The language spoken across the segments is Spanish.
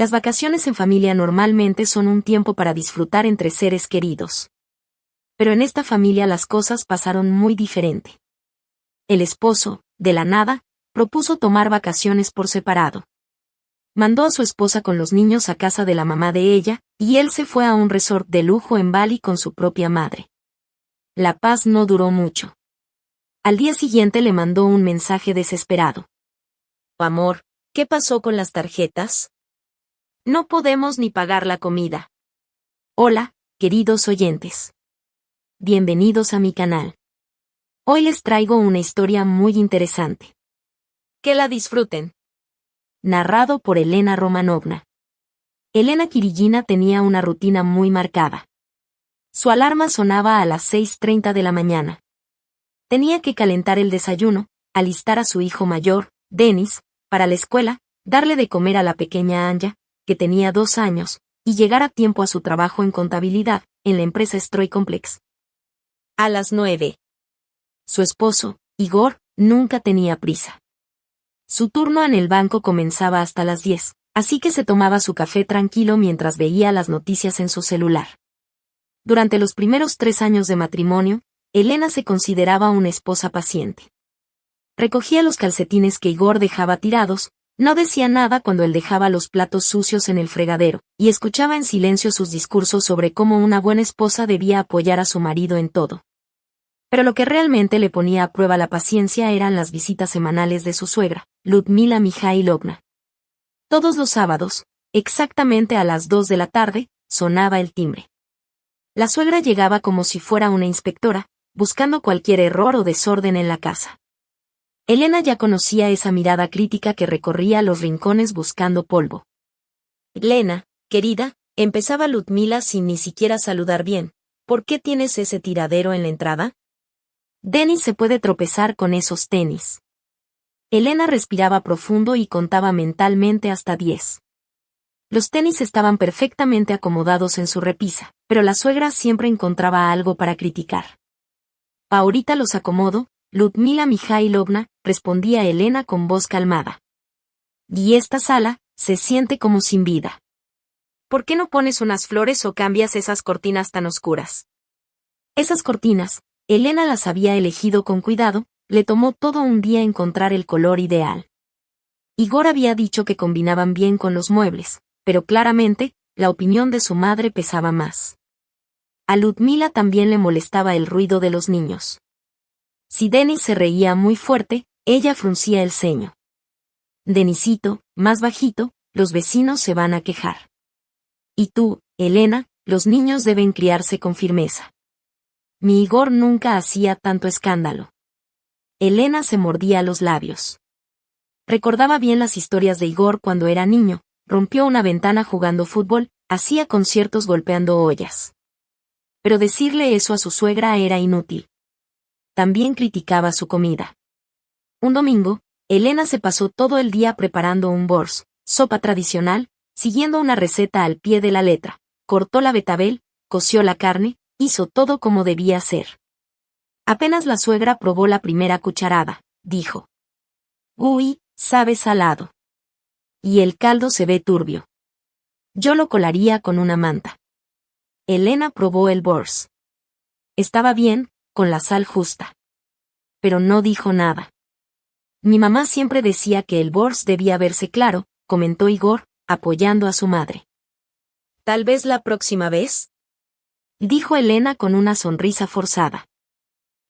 Las vacaciones en familia normalmente son un tiempo para disfrutar entre seres queridos. Pero en esta familia las cosas pasaron muy diferente. El esposo, de la nada, propuso tomar vacaciones por separado. Mandó a su esposa con los niños a casa de la mamá de ella, y él se fue a un resort de lujo en Bali con su propia madre. La paz no duró mucho. Al día siguiente le mandó un mensaje desesperado. Amor, ¿qué pasó con las tarjetas? No podemos ni pagar la comida. Hola, queridos oyentes. Bienvenidos a mi canal. Hoy les traigo una historia muy interesante. Que la disfruten. Narrado por Elena Romanovna. Elena Kirillina tenía una rutina muy marcada. Su alarma sonaba a las 6:30 de la mañana. Tenía que calentar el desayuno, alistar a su hijo mayor, Denis, para la escuela, darle de comer a la pequeña Anya, que tenía 2 años, y llegar a tiempo a su trabajo en contabilidad, en la empresa Stroy Complex. A las 9. Su esposo, Igor, nunca tenía prisa. Su turno en el banco comenzaba hasta las 10, así que se tomaba su café tranquilo mientras veía las noticias en su celular. Durante los primeros 3 años de matrimonio, Elena se consideraba una esposa paciente. Recogía los calcetines que Igor dejaba tirados, no decía nada cuando él dejaba los platos sucios en el fregadero, y escuchaba en silencio sus discursos sobre cómo una buena esposa debía apoyar a su marido en todo. Pero lo que realmente le ponía a prueba la paciencia eran las visitas semanales de su suegra, Ludmila Mikhailovna. Todos los sábados, exactamente a las 2 de la tarde, sonaba el timbre. La suegra llegaba como si fuera una inspectora, buscando cualquier error o desorden en la casa. Elena ya conocía esa mirada crítica que recorría los rincones buscando polvo. Elena, querida, empezaba Ludmila sin ni siquiera saludar bien. ¿Por qué tienes ese tiradero en la entrada? Denis se puede tropezar con esos tenis. Elena respiraba profundo y contaba mentalmente hasta 10. Los tenis estaban perfectamente acomodados en su repisa, pero la suegra siempre encontraba algo para criticar. Ahorita los acomodo, Ludmila Mikhailovna, respondía Elena con voz calmada. Y esta sala se siente como sin vida. ¿Por qué no pones unas flores o cambias esas cortinas tan oscuras? Esas cortinas, Elena las había elegido con cuidado, le tomó todo un día encontrar el color ideal. Igor había dicho que combinaban bien con los muebles, pero claramente, la opinión de su madre pesaba más. A Ludmila también le molestaba el ruido de los niños. Si Denis se reía muy fuerte, ella fruncía el ceño. Denisito, más bajito, los vecinos se van a quejar. Y tú, Elena, los niños deben criarse con firmeza. Mi Igor nunca hacía tanto escándalo. Elena se mordía los labios. Recordaba bien las historias de Igor cuando era niño, rompió una ventana jugando fútbol, hacía conciertos golpeando ollas. Pero decirle eso a su suegra era inútil. También criticaba su comida. Un domingo, Elena se pasó todo el día preparando un bors, sopa tradicional, siguiendo una receta al pie de la letra. Cortó la betabel, coció la carne, hizo todo como debía ser. Apenas la suegra probó la primera cucharada, dijo. Uy, sabe salado. Y el caldo se ve turbio. Yo lo colaría con una manta. Elena probó el bors. Estaba bien, con la sal justa. Pero no dijo nada. Mi mamá siempre decía que el bors debía verse claro, comentó Igor, apoyando a su madre. ¿Tal vez la próxima vez? Dijo Elena con una sonrisa forzada.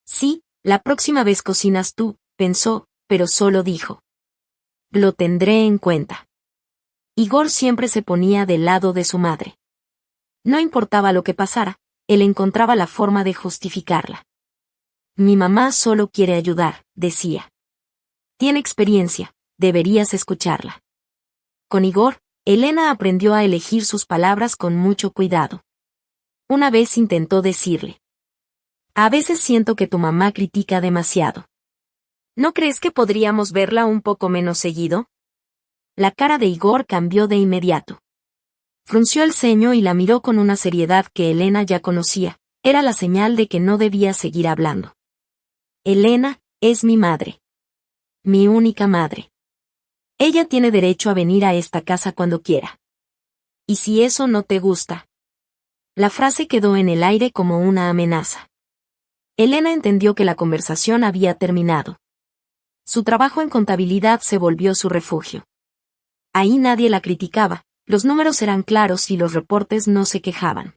Sí, la próxima vez cocinas tú, pensó, pero solo dijo. Lo tendré en cuenta. Igor siempre se ponía del lado de su madre. No importaba lo que pasara, él encontraba la forma de justificarla. Mi mamá solo quiere ayudar, decía. Tiene experiencia, deberías escucharla. Con Igor, Elena aprendió a elegir sus palabras con mucho cuidado. Una vez intentó decirle. A veces siento que tu mamá critica demasiado. ¿No crees que podríamos verla un poco menos seguido? La cara de Igor cambió de inmediato. Frunció el ceño y la miró con una seriedad que Elena ya conocía. Era la señal de que no debía seguir hablando. Elena, es mi madre. Mi única madre. Ella tiene derecho a venir a esta casa cuando quiera. ¿Y si eso no te gusta? La frase quedó en el aire como una amenaza. Elena entendió que la conversación había terminado. Su trabajo en contabilidad se volvió su refugio. Ahí nadie la criticaba, los números eran claros y los reportes no se quejaban.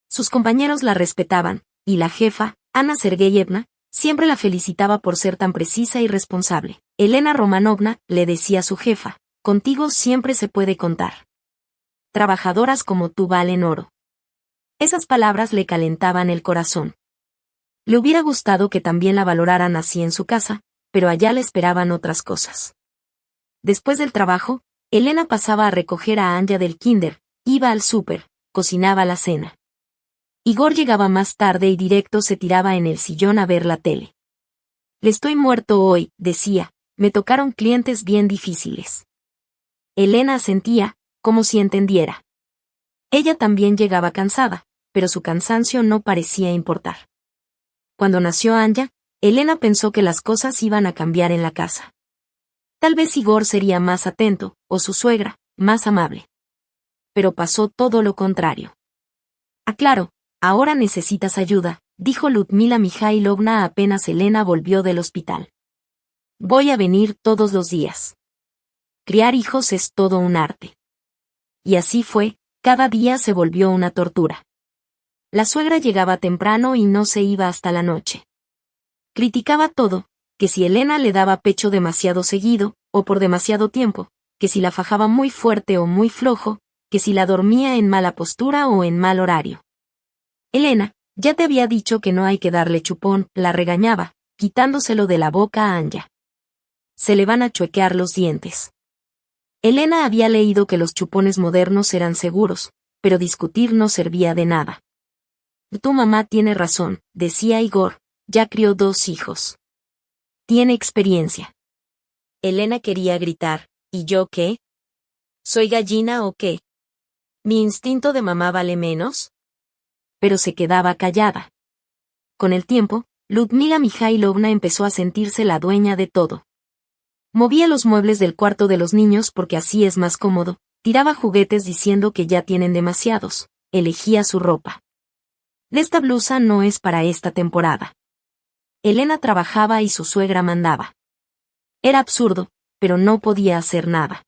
Sus compañeros la respetaban, y la jefa, Ana Sergeyevna, siempre la felicitaba por ser tan precisa y responsable. Elena Romanovna, le decía a su jefa, contigo siempre se puede contar. Trabajadoras como tú valen oro. Esas palabras le calentaban el corazón. Le hubiera gustado que también la valoraran así en su casa, pero allá le esperaban otras cosas. Después del trabajo, Elena pasaba a recoger a Anya del kinder, iba al súper, cocinaba la cena. Igor llegaba más tarde y directo se tiraba en el sillón a ver la tele. Le estoy muerto hoy, decía, me tocaron clientes bien difíciles. Elena asentía, como si entendiera. Ella también llegaba cansada, pero su cansancio no parecía importar. Cuando nació Anya, Elena pensó que las cosas iban a cambiar en la casa. Tal vez Igor sería más atento, o su suegra, más amable. Pero pasó todo lo contrario. Ah, claro, ahora necesitas ayuda, dijo Ludmila Mikhailovna apenas Elena volvió del hospital. Voy a venir todos los días. Criar hijos es todo un arte. Y así fue, cada día se volvió una tortura. La suegra llegaba temprano y no se iba hasta la noche. Criticaba todo, que si Elena le daba pecho demasiado seguido, o por demasiado tiempo, que si la fajaba muy fuerte o muy flojo, que si la dormía en mala postura o en mal horario. Elena, ya te había dicho que no hay que darle chupón, la regañaba, quitándoselo de la boca a Anya. Se le van a chuequear los dientes. Elena había leído que los chupones modernos eran seguros, pero discutir no servía de nada. Tu mamá tiene razón, decía Igor, ya crió 2 hijos. Tiene experiencia. Elena quería gritar, ¿y yo qué? ¿Soy gallina o qué? ¿Mi instinto de mamá vale menos? Pero se quedaba callada. Con el tiempo, Ludmila Mikhailovna empezó a sentirse la dueña de todo. Movía los muebles del cuarto de los niños porque así es más cómodo, tiraba juguetes diciendo que ya tienen demasiados, elegía su ropa. Esta blusa no es para esta temporada. Elena trabajaba y su suegra mandaba. Era absurdo, pero no podía hacer nada.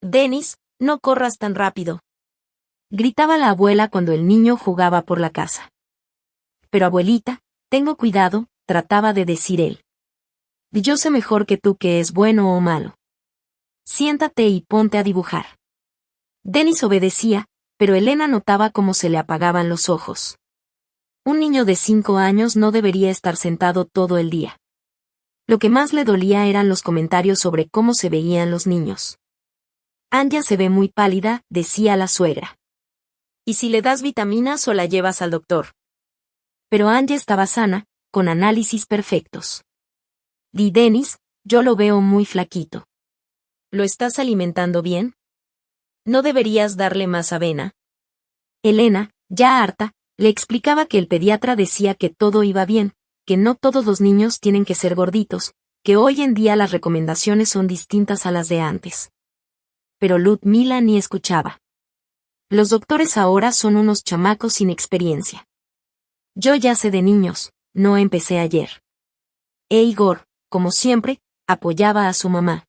Denis, no corras tan rápido. Gritaba la abuela cuando el niño jugaba por la casa. Pero abuelita, tengo cuidado, trataba de decir él. Yo sé mejor que tú qué es bueno o malo. Siéntate y ponte a dibujar. Denis obedecía, pero Elena notaba cómo se le apagaban los ojos. Un niño de 5 años no debería estar sentado todo el día. Lo que más le dolía eran los comentarios sobre cómo se veían los niños. Anya se ve muy pálida, decía la suegra. ¿Y si le das vitaminas o la llevas al doctor? Pero Anya estaba sana, con análisis perfectos. Di Denis, yo lo veo muy flaquito. ¿Lo estás alimentando bien? ¿No deberías darle más avena? Elena, ya harta, le explicaba que el pediatra decía que todo iba bien, que no todos los niños tienen que ser gorditos, que hoy en día las recomendaciones son distintas a las de antes. Pero Ludmila ni escuchaba. Los doctores ahora son unos chamacos sin experiencia. Yo ya sé de niños, no empecé ayer. Igor, como siempre, apoyaba a su mamá.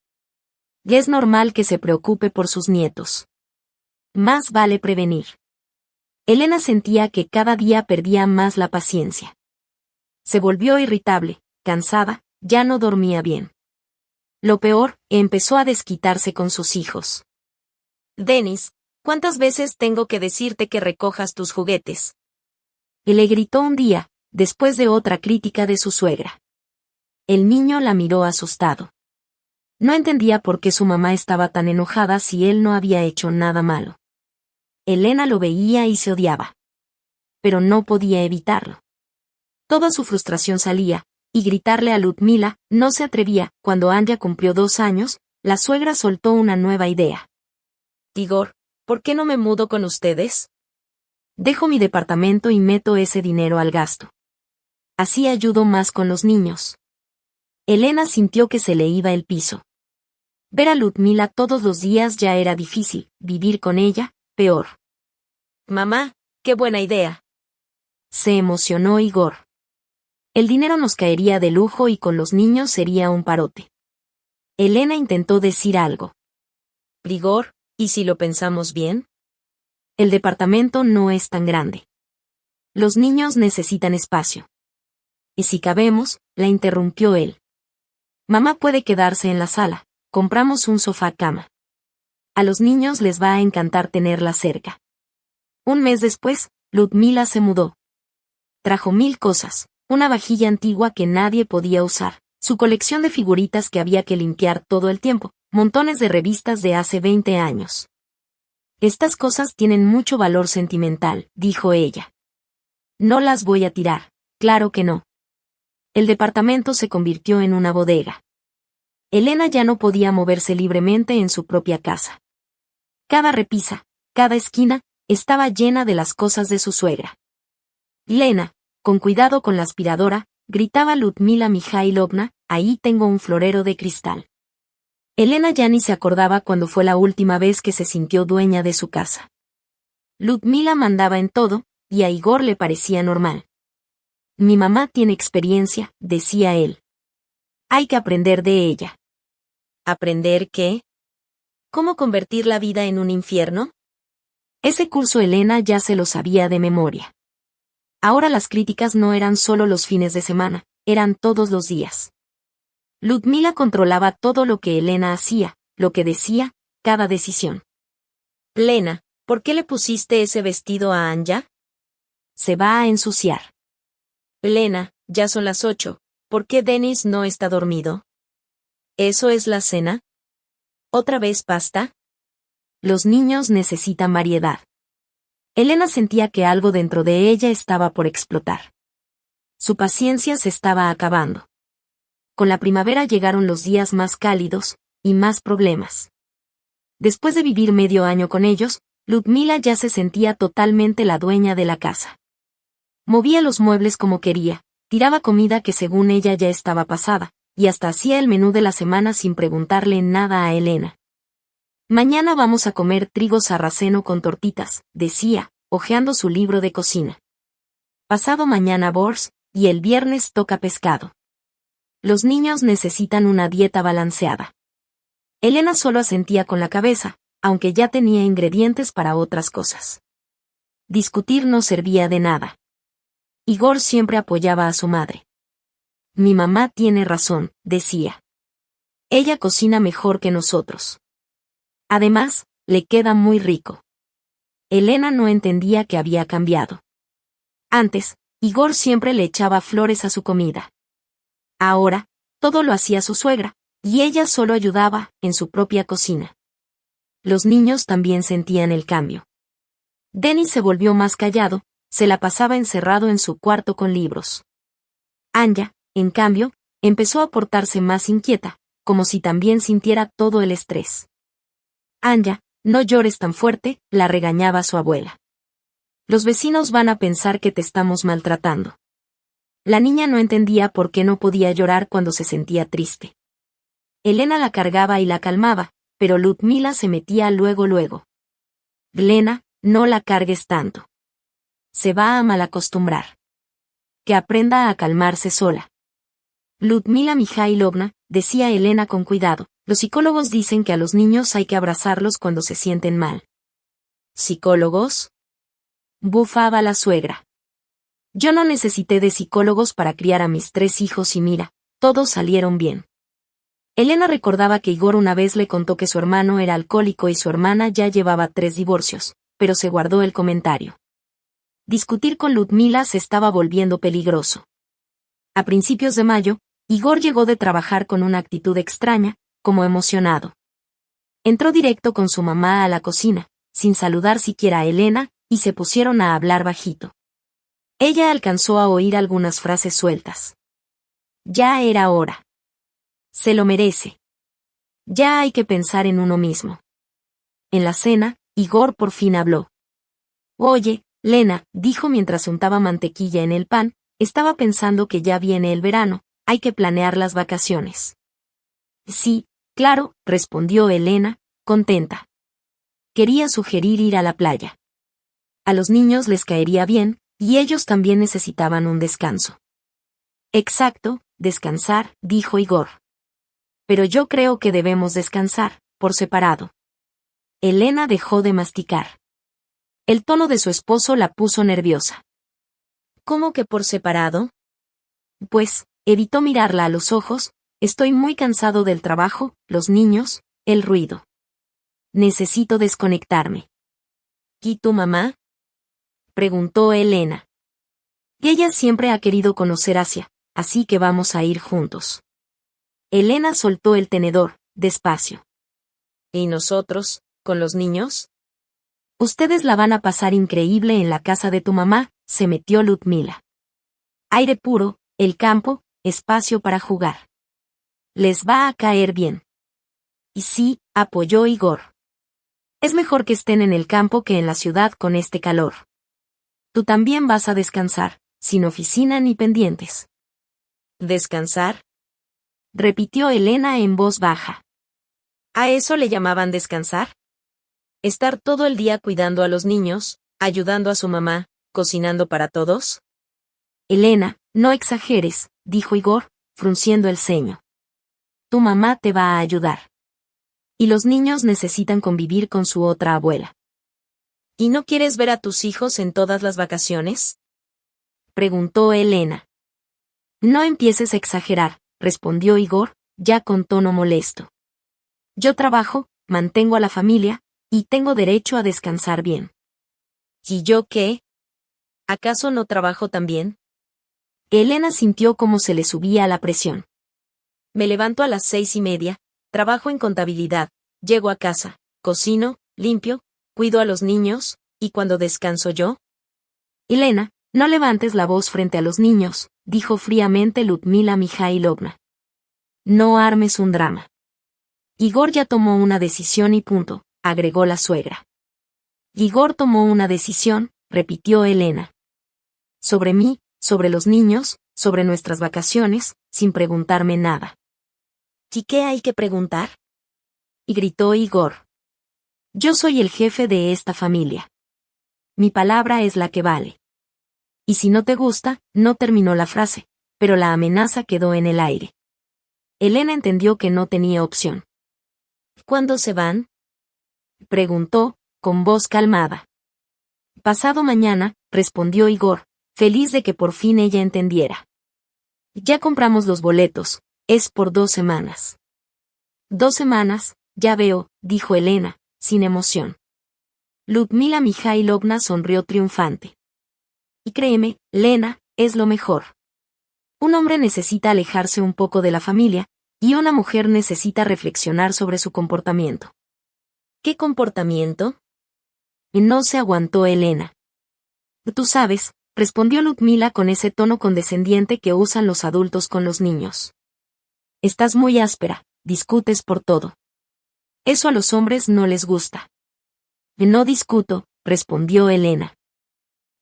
Y es normal que se preocupe por sus nietos. Más vale prevenir. Elena sentía que cada día perdía más la paciencia. Se volvió irritable, cansada, ya no dormía bien. Lo peor, empezó a desquitarse con sus hijos. Denis, ¿cuántas veces tengo que decirte que recojas tus juguetes? Y le gritó un día, después de otra crítica de su suegra. El niño la miró asustado. No entendía por qué su mamá estaba tan enojada si él no había hecho nada malo. Elena lo veía y se odiaba. Pero no podía evitarlo. Toda su frustración salía, y gritarle a Ludmila, no se atrevía. Cuando Anya cumplió 2 años, la suegra soltó una nueva idea. Igor, ¿por qué no me mudo con ustedes? Dejo mi departamento y meto ese dinero al gasto. Así ayudo más con los niños. Elena sintió que se le iba el piso. Ver a Ludmila todos los días ya era difícil, vivir con ella, peor. Mamá, qué buena idea. Se emocionó Igor. El dinero nos caería de lujo y con los niños sería un parote. Elena intentó decir algo. Igor, ¿y si lo pensamos bien? El departamento no es tan grande. Los niños necesitan espacio. Y si cabemos, la interrumpió él. Mamá puede quedarse en la sala, compramos un sofá-cama. A los niños les va a encantar tenerla cerca. Un mes después, Ludmila se mudó. Trajo 1000 cosas, una vajilla antigua que nadie podía usar, su colección de figuritas que había que limpiar todo el tiempo, montones de revistas de hace 20 años. Estas cosas tienen mucho valor sentimental, dijo ella. No las voy a tirar, claro que no. El departamento se convirtió en una bodega. Elena ya no podía moverse libremente en su propia casa. Cada repisa, cada esquina, estaba llena de las cosas de su suegra. Lena, con cuidado con la aspiradora, gritaba Ludmila Mijailovna, ahí tengo un florero de cristal. Elena ya ni se acordaba cuándo fue la última vez que se sintió dueña de su casa. Ludmila mandaba en todo, y a Igor le parecía normal. Mi mamá tiene experiencia, decía él. Hay que aprender de ella. ¿Aprender qué? ¿Cómo convertir la vida en un infierno? Ese curso Elena ya se lo sabía de memoria. Ahora las críticas no eran solo los fines de semana, eran todos los días. Ludmila controlaba todo lo que Elena hacía, lo que decía, cada decisión. Lena, ¿por qué le pusiste ese vestido a Anja? Se va a ensuciar. Lena, ya son las 8, ¿por qué Denis no está dormido? ¿Eso es la cena? ¿Otra vez pasta? Los niños necesitan variedad. Elena sentía que algo dentro de ella estaba por explotar. Su paciencia se estaba acabando. Con la primavera llegaron los días más cálidos, y más problemas. Después de vivir medio año con ellos, Ludmila ya se sentía totalmente la dueña de la casa. Movía los muebles como quería, tiraba comida que según ella ya estaba pasada, y hasta hacía el menú de la semana sin preguntarle nada a Elena. Mañana vamos a comer trigo sarraceno con tortitas, decía, hojeando su libro de cocina. Pasado mañana bors, y el viernes toca pescado. Los niños necesitan una dieta balanceada. Elena solo asentía con la cabeza, aunque ya tenía ingredientes para otras cosas. Discutir no servía de nada. Igor siempre apoyaba a su madre. Mi mamá tiene razón, decía. Ella cocina mejor que nosotros. Además, le queda muy rico. Elena no entendía que había cambiado. Antes, Igor siempre le echaba flores a su comida. Ahora, todo lo hacía su suegra, y ella solo ayudaba, en su propia cocina. Los niños también sentían el cambio. Denis se volvió más callado, se la pasaba encerrado en su cuarto con libros. Anja, en cambio, empezó a portarse más inquieta, como si también sintiera todo el estrés. Anja, no llores tan fuerte, la regañaba su abuela. Los vecinos van a pensar que te estamos maltratando. La niña no entendía por qué no podía llorar cuando se sentía triste. Elena la cargaba y la calmaba, pero Ludmila se metía luego. Lena, no la cargues tanto. Se va a malacostumbrar. Que aprenda a calmarse sola. Ludmila Mijailovna, decía Elena con cuidado, los psicólogos dicen que a los niños hay que abrazarlos cuando se sienten mal. ¿Psicólogos? Bufaba la suegra. Yo no necesité de psicólogos para criar a mis 3 hijos y mira, todos salieron bien. Elena recordaba que Igor una vez le contó que su hermano era alcohólico y su hermana ya llevaba 3 divorcios, pero se guardó el comentario. Discutir con Ludmila se estaba volviendo peligroso. A principios de mayo, Igor llegó de trabajar con una actitud extraña, como emocionado. Entró directo con su mamá a la cocina, sin saludar siquiera a Elena, y se pusieron a hablar bajito. Ella alcanzó a oír algunas frases sueltas. Ya era hora. Se lo merece. Ya hay que pensar en uno mismo. En la cena, Igor por fin habló. Oye, Lena, dijo mientras untaba mantequilla en el pan, estaba pensando que ya viene el verano, hay que planear las vacaciones. Sí, claro, respondió Elena, contenta. Quería sugerir ir a la playa. A los niños les caería bien, y ellos también necesitaban un descanso. Exacto, descansar, dijo Igor. Pero yo creo que debemos descansar, por separado. Elena dejó de masticar. El tono de su esposo la puso nerviosa. ¿Cómo que por separado? Pues, evitó mirarla a los ojos, estoy muy cansado del trabajo, los niños, el ruido. Necesito desconectarme. ¿Y tu mamá? Preguntó Elena. Ella siempre ha querido conocer Asia, así que vamos a ir juntos. Elena soltó el tenedor, despacio. ¿Y nosotros, con los niños? Ustedes la van a pasar increíble en la casa de tu mamá, se metió Ludmila. Aire puro, el campo, espacio para jugar. Les va a caer bien. Y sí, apoyó Igor. Es mejor que estén en el campo que en la ciudad con este calor. Tú también vas a descansar, sin oficina ni pendientes. ¿Descansar? Repitió Elena en voz baja. ¿A eso le llamaban descansar? ¿Estar todo el día cuidando a los niños, ayudando a su mamá, cocinando para todos? Elena, no exageres, dijo Igor, frunciendo el ceño. Tu mamá te va a ayudar. Y los niños necesitan convivir con su otra abuela. ¿Y no quieres ver a tus hijos en todas las vacaciones? Preguntó Elena. No empieces a exagerar, respondió Igor, ya con tono molesto. Yo trabajo, mantengo a la familia, y tengo derecho a descansar bien. ¿Y yo qué? ¿Acaso no trabajo también? Elena sintió cómo se le subía la presión. Me levanto a las 6:30, trabajo en contabilidad, llego a casa, cocino, limpio, cuido a los niños, ¿y cuando descanso yo? Elena, no levantes la voz frente a los niños, dijo fríamente Ludmila Mijailovna. No armes un drama. Igor ya tomó una decisión y punto, agregó la suegra. Igor tomó una decisión, repitió Elena. Sobre mí, sobre los niños, sobre nuestras vacaciones, sin preguntarme nada. ¿Y qué hay que preguntar? Y gritó Igor. Yo soy el jefe de esta familia. Mi palabra es la que vale. Y si no te gusta, no terminó la frase, pero la amenaza quedó en el aire. Elena entendió que no tenía opción. ¿Cuándo se van? Preguntó, con voz calmada. Pasado mañana, respondió Igor, feliz de que por fin ella entendiera. Ya compramos los boletos, es por 2 semanas. 2 semanas, ya veo, dijo Elena, sin emoción. Ludmila Mijailovna sonrió triunfante. Y créeme, Lena, es lo mejor. Un hombre necesita alejarse un poco de la familia, y una mujer necesita reflexionar sobre su comportamiento. ¿Qué comportamiento? Y no se aguantó Elena. Tú sabes, respondió Ludmila con ese tono condescendiente que usan los adultos con los niños. Estás muy áspera, discutes por todo. Eso a los hombres no les gusta. No discuto, respondió Elena.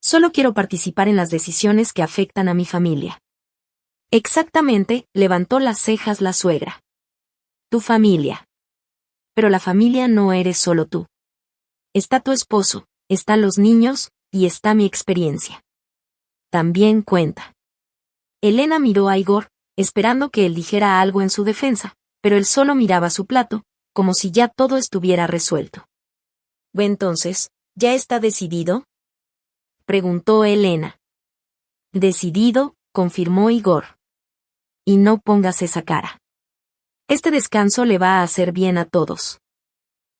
Solo quiero participar en las decisiones que afectan a mi familia. Exactamente, levantó las cejas la suegra. Tu familia. Pero la familia no eres solo tú. Está tu esposo, están los niños, y está mi experiencia. También cuenta. Elena miró a Igor, esperando que él dijera algo en su defensa, pero él solo miraba su plato, como si ya todo estuviera resuelto. Entonces, ¿ya está decidido? Preguntó Elena. Decidido, confirmó Igor. Y no pongas esa cara. Este descanso le va a hacer bien a todos.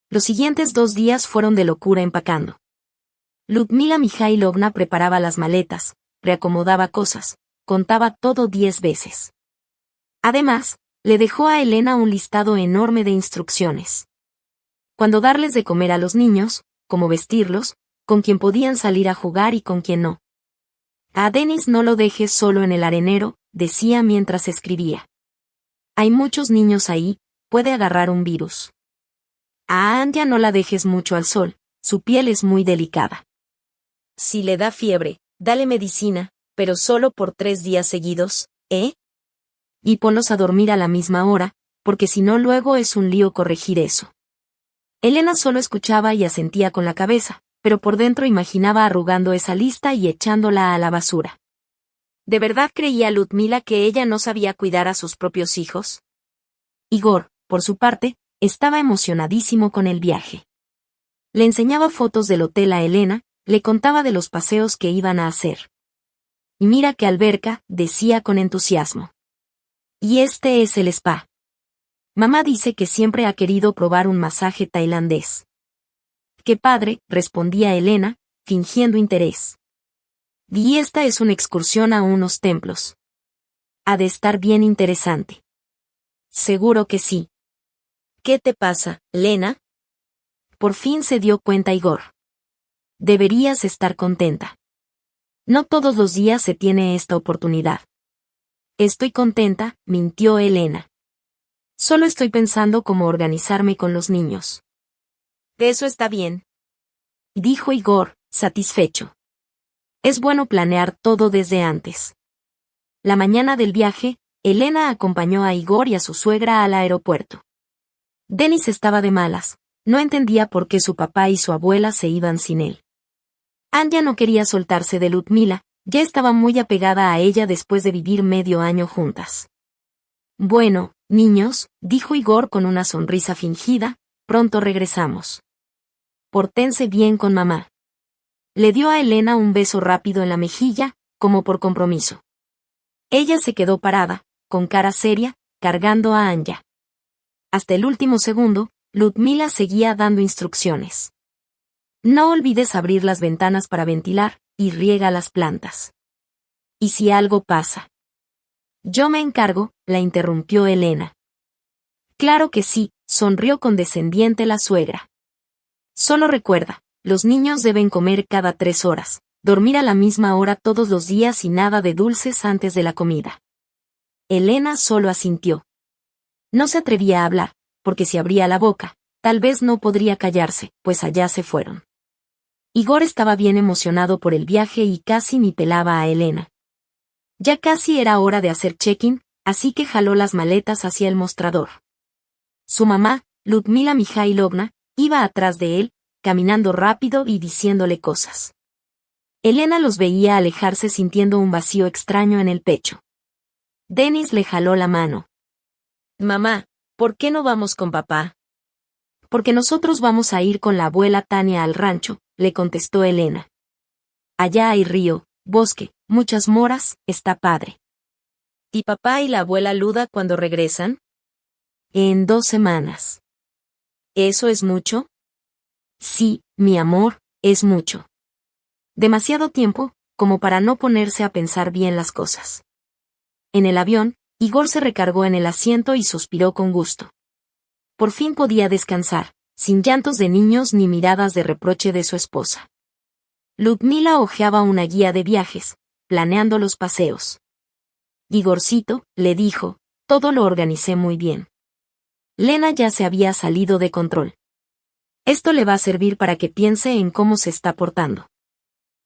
Los siguientes 2 días fueron de locura empacando. Ludmila Mijailovna preparaba las maletas, reacomodaba cosas, contaba todo 10 veces. Además, le dejó a Elena un listado enorme de instrucciones. Cuándo darles de comer a los niños, cómo vestirlos, con quién podían salir a jugar y con quién no. A Denis no lo dejes solo en el arenero, decía mientras escribía. Hay muchos niños ahí, puede agarrar un virus. A Anya no la dejes mucho al sol, su piel es muy delicada. Si le da fiebre, dale medicina, pero solo por 3 días seguidos, ¿eh? Y ponlos a dormir a la misma hora, porque si no luego es un lío corregir eso. Elena solo escuchaba y asentía con la cabeza, pero por dentro imaginaba arrugando esa lista y echándola a la basura. ¿De verdad creía Ludmila que ella no sabía cuidar a sus propios hijos? Igor, por su parte, estaba emocionadísimo con el viaje. Le enseñaba fotos del hotel a Elena, le contaba de los paseos que iban a hacer. Y mira qué alberca, decía con entusiasmo. Y este es el spa. Mamá dice que siempre ha querido probar un masaje tailandés. Qué padre, respondía Elena, fingiendo interés. Y esta es una excursión a unos templos. Ha de estar bien interesante. Seguro que sí. ¿Qué te pasa, Lena? Por fin se dio cuenta Igor. Deberías estar contenta. No todos los días se tiene esta oportunidad. Estoy contenta, mintió Elena. Solo estoy pensando cómo organizarme con los niños. Eso está bien, dijo Igor, satisfecho. Es bueno planear todo desde antes. La mañana del viaje, Elena acompañó a Igor y a su suegra al aeropuerto. Denis estaba de malas, no entendía por qué su papá y su abuela se iban sin él. Anya no quería soltarse de Ludmila, ya estaba muy apegada a ella después de vivir medio año juntas. Bueno, niños, dijo Igor con una sonrisa fingida, pronto regresamos. Pórtense bien con mamá. Le dio a Elena un beso rápido en la mejilla, como por compromiso. Ella se quedó parada, con cara seria, cargando a Anya. Hasta el último segundo, Ludmila seguía dando instrucciones. No olvides abrir las ventanas para ventilar, y riega las plantas. ¿Y si algo pasa? Yo me encargo, la interrumpió Elena. Claro que sí, sonrió condescendiente la suegra. Solo recuerda, los niños deben comer cada 3 horas, dormir a la misma hora todos los días y nada de dulces antes de la comida. Elena solo asintió. No se atrevía a hablar, porque si abría la boca, tal vez no podría callarse, pues allá se fueron. Igor estaba bien emocionado por el viaje y casi ni pelaba a Elena. Ya casi era hora de hacer check-in, así que jaló las maletas hacia el mostrador. Su mamá, Ludmila Mikhailovna, iba atrás de él, caminando rápido y diciéndole cosas. Elena los veía alejarse sintiendo un vacío extraño en el pecho. Denis le jaló la mano. Mamá, ¿por qué no vamos con papá? Porque nosotros vamos a ir con la abuela Tania al rancho, le contestó Elena. Allá hay río, bosque, muchas moras, está padre. ¿Y papá y la abuela Luda cuándo regresan? En 2 semanas. ¿Eso es mucho? Sí, mi amor, es mucho. Demasiado tiempo, como para no ponerse a pensar bien las cosas. En el avión, Igor se recargó en el asiento y suspiró con gusto. Por fin podía descansar, sin llantos de niños ni miradas de reproche de su esposa. Ludmila hojeaba una guía de viajes, planeando los paseos. Igorcito, le dijo, todo lo organicé muy bien. Lena ya se había salido de control. Esto le va a servir para que piense en cómo se está portando.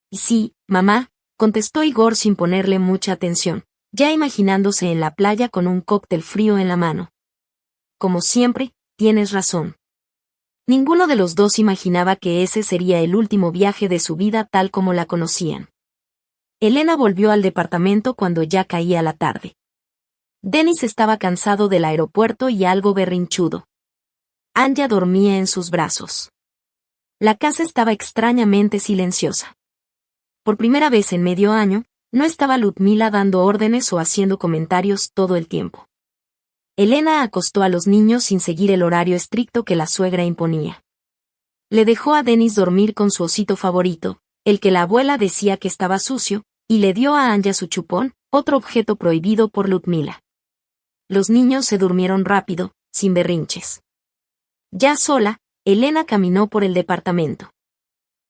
Y sí, mamá, contestó Igor sin ponerle mucha atención, ya imaginándose en la playa con un cóctel frío en la mano. Como siempre, tienes razón. Ninguno de los dos imaginaba que ese sería el último viaje de su vida tal como la conocían. Elena volvió al departamento cuando ya caía la tarde. Denis estaba cansado del aeropuerto y algo berrinchudo. Anya dormía en sus brazos. La casa estaba extrañamente silenciosa. Por primera vez en medio año, no estaba Ludmila dando órdenes o haciendo comentarios todo el tiempo. Elena acostó a los niños sin seguir el horario estricto que la suegra imponía. Le dejó a Denis dormir con su osito favorito, el que la abuela decía que estaba sucio, y le dio a Anya su chupón, otro objeto prohibido por Ludmila. Los niños se durmieron rápido, sin berrinches. Ya sola, Elena caminó por el departamento.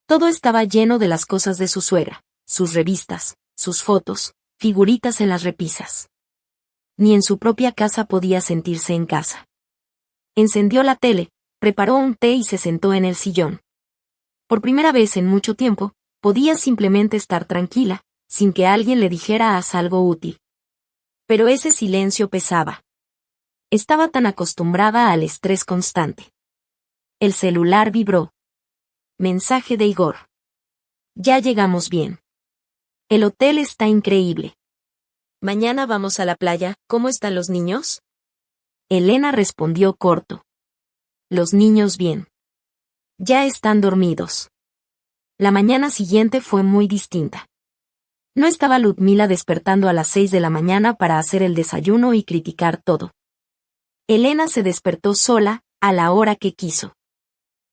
Todo estaba lleno de las cosas de su suegra, sus revistas, sus fotos, figuritas en las repisas. Ni en su propia casa podía sentirse en casa. Encendió la tele, preparó un té y se sentó en el sillón. Por primera vez en mucho tiempo, podía simplemente estar tranquila, sin que alguien le dijera haz algo útil. Pero ese silencio pesaba. Estaba tan acostumbrada al estrés constante. El celular vibró. Mensaje de Igor. Ya llegamos bien. El hotel está increíble. Mañana vamos a la playa, ¿cómo están los niños? Elena respondió corto. Los niños bien. Ya están dormidos. La mañana siguiente fue muy distinta. No estaba Ludmila despertando a las 6 de la mañana para hacer el desayuno y criticar todo. Elena se despertó sola, a la hora que quiso.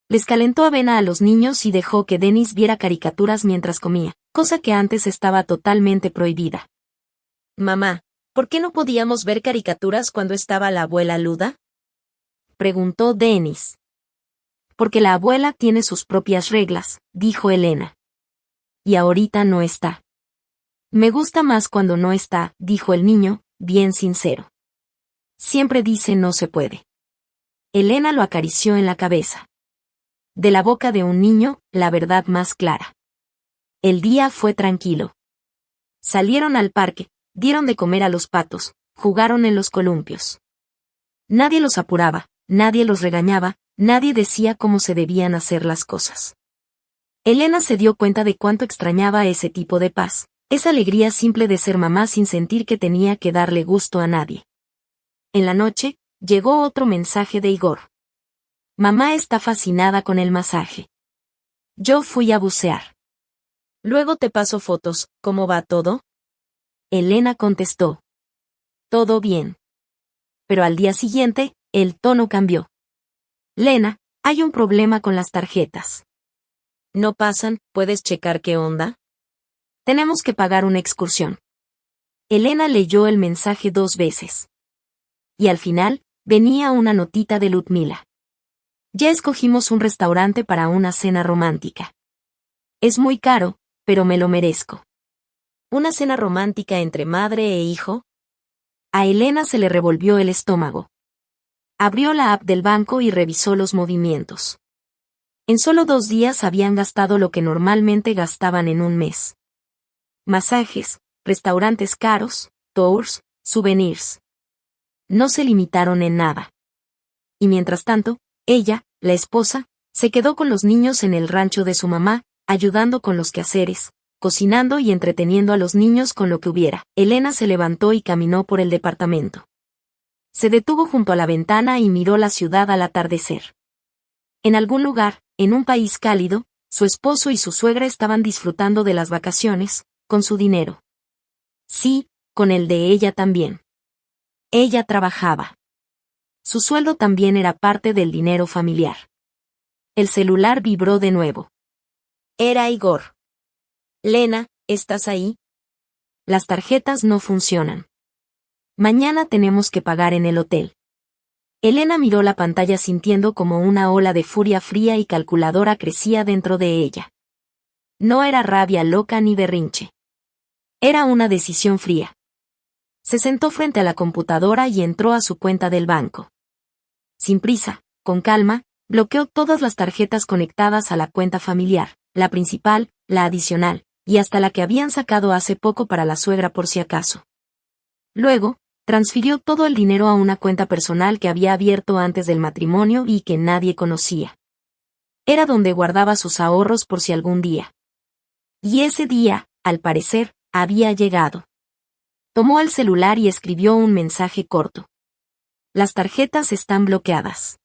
Les calentó avena a los niños y dejó que Denis viera caricaturas mientras comía, cosa que antes estaba totalmente prohibida. Mamá, ¿por qué no podíamos ver caricaturas cuando estaba la abuela Luda? Preguntó Denis. Porque la abuela tiene sus propias reglas, dijo Elena. Y ahorita no está. Me gusta más cuando no está, dijo el niño, bien sincero. Siempre dice no se puede. Elena lo acarició en la cabeza. De la boca de un niño, la verdad más clara. El día fue tranquilo. Salieron al parque, dieron de comer a los patos, jugaron en los columpios. Nadie los apuraba, nadie los regañaba, nadie decía cómo se debían hacer las cosas. Elena se dio cuenta de cuánto extrañaba ese tipo de paz, esa alegría simple de ser mamá sin sentir que tenía que darle gusto a nadie. En la noche, llegó otro mensaje de Igor. Mamá está fascinada con el masaje. Yo fui a bucear. Luego te paso fotos, ¿cómo va todo? Elena contestó. Todo bien. Pero al día siguiente, el tono cambió. Lena, hay un problema con las tarjetas. No pasan, ¿puedes checar qué onda? Tenemos que pagar una excursión. Elena leyó el mensaje 2 veces. Y al final, venía una notita de Ludmila. Ya escogimos un restaurante para una cena romántica. Es muy caro, pero me lo merezco. ¿Una cena romántica entre madre e hijo? A Elena se le revolvió el estómago. Abrió la app del banco y revisó los movimientos. En solo 2 días habían gastado lo que normalmente gastaban en un mes. Masajes, restaurantes caros, tours, souvenirs. No se limitaron en nada. Y mientras tanto, ella, la esposa, se quedó con los niños en el rancho de su mamá, ayudando con los quehaceres, cocinando y entreteniendo a los niños con lo que hubiera. Elena se levantó y caminó por el departamento. Se detuvo junto a la ventana y miró la ciudad al atardecer. En algún lugar, en un país cálido, su esposo y su suegra estaban disfrutando de las vacaciones, con su dinero. Sí, con el de ella también. Ella trabajaba. Su sueldo también era parte del dinero familiar. El celular vibró de nuevo. Era Igor. Lena, ¿estás ahí? Las tarjetas no funcionan. Mañana tenemos que pagar en el hotel. Elena miró la pantalla sintiendo como una ola de furia fría y calculadora crecía dentro de ella. No era rabia loca ni berrinche. Era una decisión fría. Se sentó frente a la computadora y entró a su cuenta del banco. Sin prisa, con calma, bloqueó todas las tarjetas conectadas a la cuenta familiar, la principal, la adicional, y hasta la que habían sacado hace poco para la suegra por si acaso. Luego, transfirió todo el dinero a una cuenta personal que había abierto antes del matrimonio y que nadie conocía. Era donde guardaba sus ahorros por si algún día. Y ese día, al parecer, había llegado. Tomó el celular y escribió un mensaje corto. Las tarjetas están bloqueadas.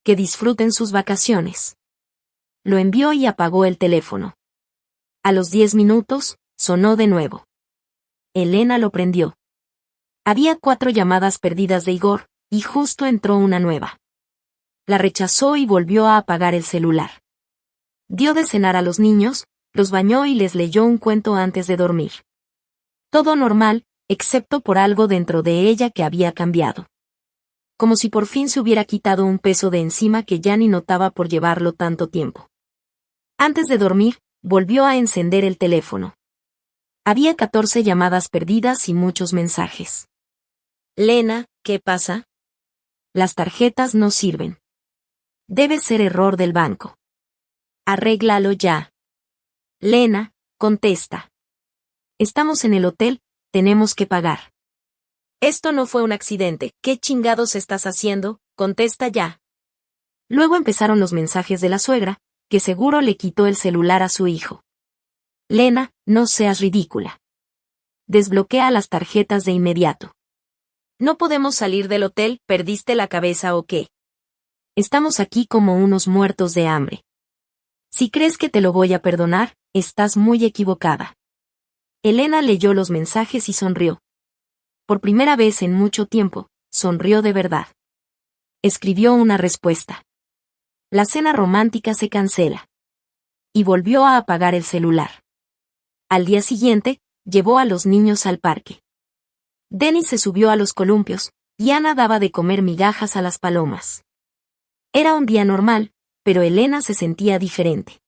Que disfruten sus vacaciones. Lo envió y apagó el teléfono. A los 10 minutos, sonó de nuevo. Elena lo prendió. Había 4 llamadas perdidas de Igor, y justo entró una nueva. La rechazó y volvió a apagar el celular. Dio de cenar a los niños, los bañó y les leyó un cuento antes de dormir. Todo normal, excepto por algo dentro de ella que había cambiado. Como si por fin se hubiera quitado un peso de encima que ya ni notaba por llevarlo tanto tiempo. Antes de dormir, volvió a encender el teléfono. Había 14 llamadas perdidas y muchos mensajes. Lena, ¿qué pasa? Las tarjetas no sirven. Debe ser error del banco. Arréglalo ya. Lena, contesta. Estamos en el hotel, tenemos que pagar. Esto no fue un accidente, ¿qué chingados estás haciendo? Contesta ya. Luego empezaron los mensajes de la suegra, que seguro le quitó el celular a su hijo. Lena, no seas ridícula. Desbloquea las tarjetas de inmediato. No podemos salir del hotel, ¿perdiste la cabeza o qué? Estamos aquí como unos muertos de hambre. Si crees que te lo voy a perdonar, estás muy equivocada. Elena leyó los mensajes y sonrió. Por primera vez en mucho tiempo, sonrió de verdad. Escribió una respuesta. La cena romántica se cancela. Y volvió a apagar el celular. Al día siguiente, llevó a los niños al parque. Dennis se subió a los columpios, y Ana daba de comer migajas a las palomas. Era un día normal, pero Elena se sentía diferente.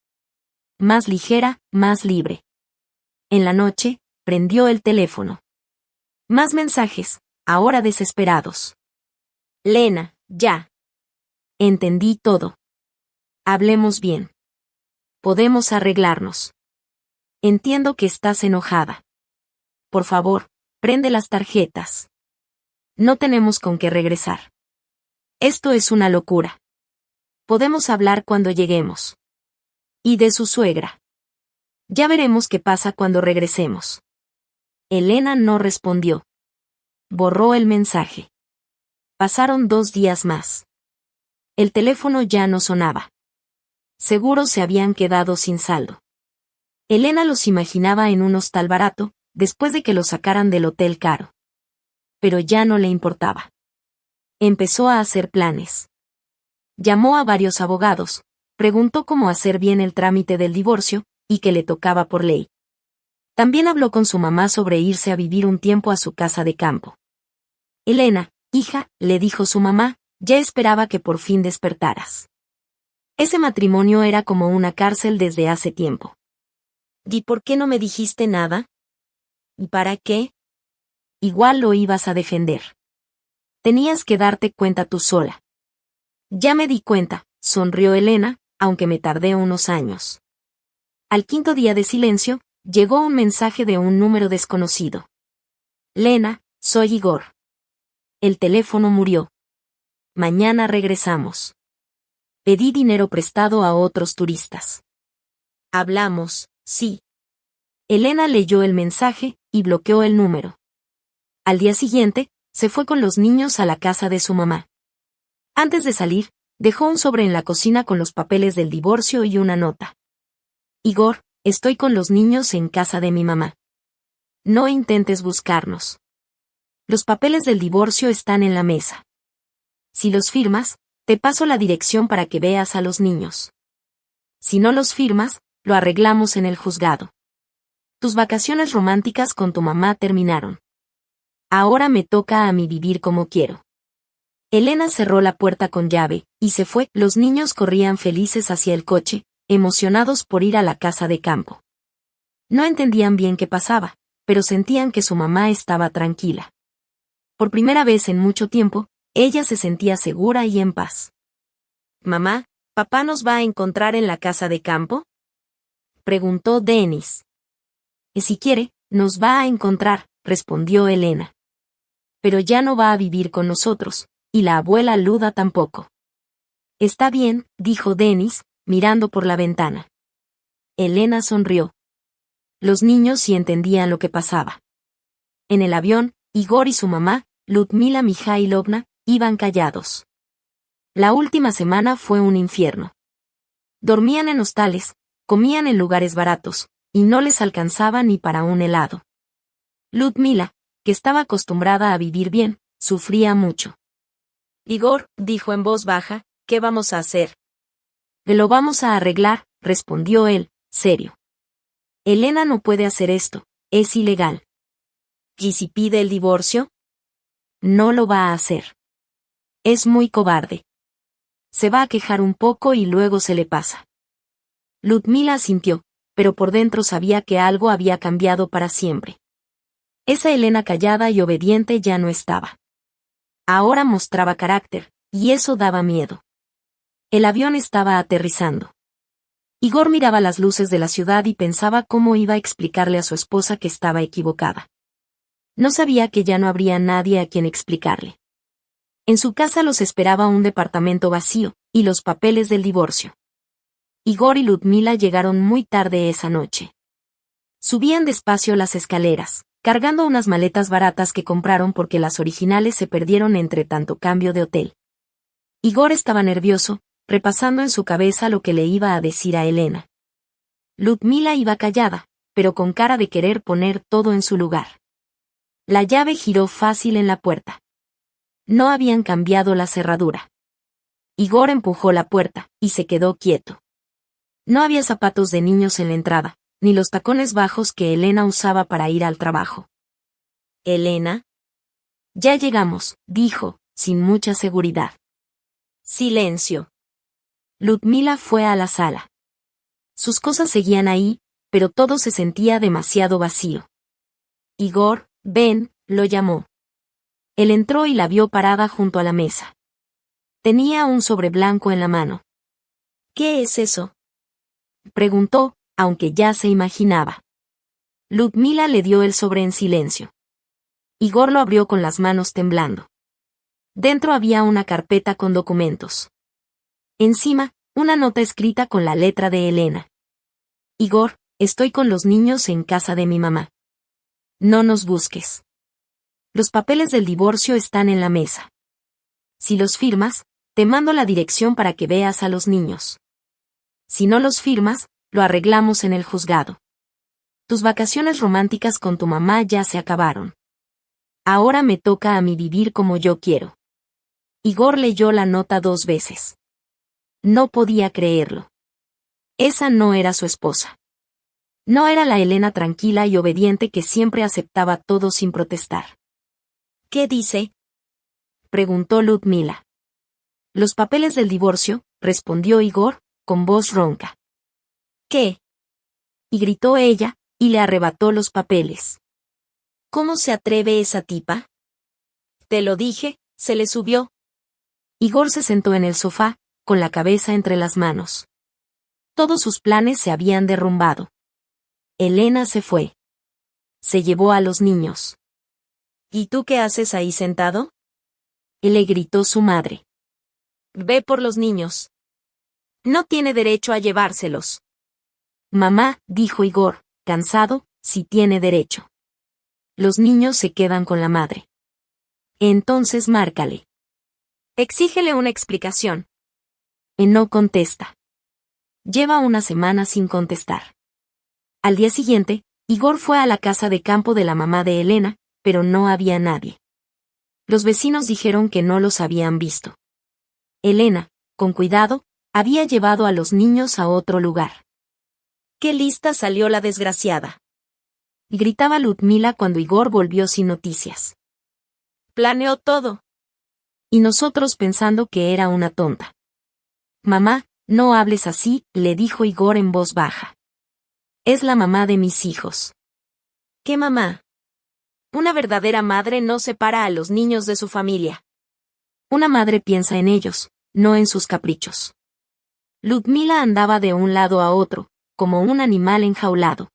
Más ligera, más libre. En la noche, prendió el teléfono. Más mensajes, ahora desesperados. Lena, ya. Entendí todo. Hablemos bien. Podemos arreglarnos. Entiendo que estás enojada. Por favor, prende las tarjetas. No tenemos con qué regresar. Esto es una locura. Podemos hablar cuando lleguemos. Y de su suegra. Ya veremos qué pasa cuando regresemos. Elena no respondió. Borró el mensaje. Pasaron 2 días más. El teléfono ya no sonaba. Seguro se habían quedado sin saldo. Elena los imaginaba en un hostal barato, después de que los sacaran del hotel caro. Pero ya no le importaba. Empezó a hacer planes. Llamó a varios abogados, preguntó cómo hacer bien el trámite del divorcio, y que le tocaba por ley. También habló con su mamá sobre irse a vivir un tiempo a su casa de campo. Elena, hija, le dijo su mamá, ya esperaba que por fin despertaras. Ese matrimonio era como una cárcel desde hace tiempo. ¿Y por qué no me dijiste nada? ¿Y para qué? Igual lo ibas a defender. Tenías que darte cuenta tú sola. Ya me di cuenta, sonrió Elena, aunque me tardé unos años. Al 5.º día de silencio, llegó un mensaje de un número desconocido. Lena, soy Igor. El teléfono murió. Mañana regresamos. Pedí dinero prestado a otros turistas. Hablamos, sí. Elena leyó el mensaje y bloqueó el número. Al día siguiente, se fue con los niños a la casa de su mamá. Antes de salir, dejó un sobre en la cocina con los papeles del divorcio y una nota. Igor, estoy con los niños en casa de mi mamá. No intentes buscarnos. Los papeles del divorcio están en la mesa. Si los firmas, te paso la dirección para que veas a los niños. Si no los firmas, lo arreglamos en el juzgado. Tus vacaciones románticas con tu mamá terminaron. Ahora me toca a mí vivir como quiero. Elena cerró la puerta con llave, y se fue. Los niños corrían felices hacia el coche, emocionados por ir a la casa de campo. No entendían bien qué pasaba, pero sentían que su mamá estaba tranquila. Por primera vez en mucho tiempo, ella se sentía segura y en paz. Mamá, ¿papá nos va a encontrar en la casa de campo? Preguntó Dennis. Si quiere, nos va a encontrar, respondió Elena. Pero ya no va a vivir con nosotros, y la abuela Luda tampoco. Está bien, dijo Dennis, mirando por la ventana. Elena sonrió. Los niños sí entendían lo que pasaba. En el avión, Igor y su mamá, Ludmila Mijailovna, iban callados. La última semana fue un infierno. Dormían en hostales, comían en lugares baratos, y no les alcanzaba ni para un helado. Ludmila, que estaba acostumbrada a vivir bien, sufría mucho. Igor, dijo en voz baja, ¿qué vamos a hacer? Lo vamos a arreglar, respondió él, serio. Elena no puede hacer esto, es ilegal. ¿Y si pide el divorcio? No lo va a hacer. Es muy cobarde. Se va a quejar un poco y luego se le pasa. Ludmila asintió, pero por dentro sabía que algo había cambiado para siempre. Esa Elena callada y obediente ya no estaba. Ahora mostraba carácter, y eso daba miedo. El avión estaba aterrizando. Igor miraba las luces de la ciudad y pensaba cómo iba a explicarle a su esposa que estaba equivocada. No sabía que ya no habría nadie a quien explicarle. En su casa los esperaba un departamento vacío, y los papeles del divorcio. Igor y Ludmila llegaron muy tarde esa noche. Subían despacio las escaleras, cargando unas maletas baratas que compraron porque las originales se perdieron entre tanto cambio de hotel. Igor estaba nervioso, repasando en su cabeza lo que le iba a decir a Elena. Ludmila iba callada, pero con cara de querer poner todo en su lugar. La llave giró fácil en la puerta. No habían cambiado la cerradura. Igor empujó la puerta, y se quedó quieto. No había zapatos de niños en la entrada, ni los tacones bajos que Elena usaba para ir al trabajo. ¿Elena? Ya llegamos, dijo, sin mucha seguridad. Silencio. Ludmila fue a la sala. Sus cosas seguían ahí, pero todo se sentía demasiado vacío. Igor, ven, lo llamó. Él entró y la vio parada junto a la mesa. Tenía un sobre blanco en la mano. ¿Qué es eso?, preguntó, aunque ya se imaginaba. Ludmila le dio el sobre en silencio. Igor lo abrió con las manos temblando. Dentro había una carpeta con documentos. Encima, una nota escrita con la letra de Elena. Igor, estoy con los niños en casa de mi mamá. No nos busques. Los papeles del divorcio están en la mesa. Si los firmas, te mando la dirección para que veas a los niños. Si no los firmas, lo arreglamos en el juzgado. Tus vacaciones románticas con tu mamá ya se acabaron. Ahora me toca a mí vivir como yo quiero. Igor leyó la nota 2 veces. No podía creerlo. Esa no era su esposa. No era la Elena tranquila y obediente que siempre aceptaba todo sin protestar. ¿Qué dice?, preguntó Ludmila. Los papeles del divorcio, respondió Igor, con voz ronca. ¿Qué?, y gritó ella, y le arrebató los papeles. ¿Cómo se atreve esa tipa? Te lo dije, se le subió. Igor se sentó en el sofá, con la cabeza entre las manos. Todos sus planes se habían derrumbado. Elena se fue. Se llevó a los niños. ¿Y tú qué haces ahí sentado?, le gritó su madre. Ve por los niños. No tiene derecho a llevárselos. Mamá, dijo Igor, cansado, sí tiene derecho. Los niños se quedan con la madre. Entonces márcale. Exígele una explicación. No contesta. Lleva una semana sin contestar. Al día siguiente, Igor fue a la casa de campo de la mamá de Elena, pero no había nadie. Los vecinos dijeron que no los habían visto. Elena, con cuidado, había llevado a los niños a otro lugar. ¡Qué lista salió la desgraciada!, gritaba Ludmila cuando Igor volvió sin noticias. Planeó todo. Y nosotros pensando que era una tonta. Mamá, no hables así, le dijo Igor en voz baja. Es la mamá de mis hijos. ¿Qué mamá? Una verdadera madre no separa a los niños de su familia. Una madre piensa en ellos, no en sus caprichos. Ludmila andaba de un lado a otro, como un animal enjaulado.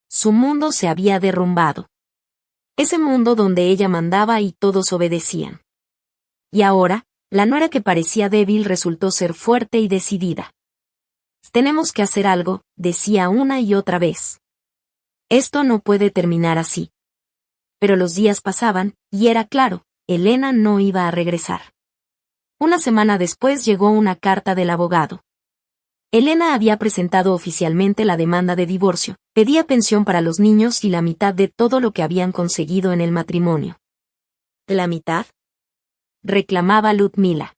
Su mundo se había derrumbado. Ese mundo donde ella mandaba y todos obedecían. Y ahora, la nuera que parecía débil resultó ser fuerte y decidida. Tenemos que hacer algo, decía una y otra vez. Esto no puede terminar así. Pero los días pasaban, y era claro, Elena no iba a regresar. Una semana después llegó una carta del abogado. Elena había presentado oficialmente la demanda de divorcio, pedía pensión para los niños y la mitad de todo lo que habían conseguido en el matrimonio. ¿La mitad?, reclamaba Ludmila.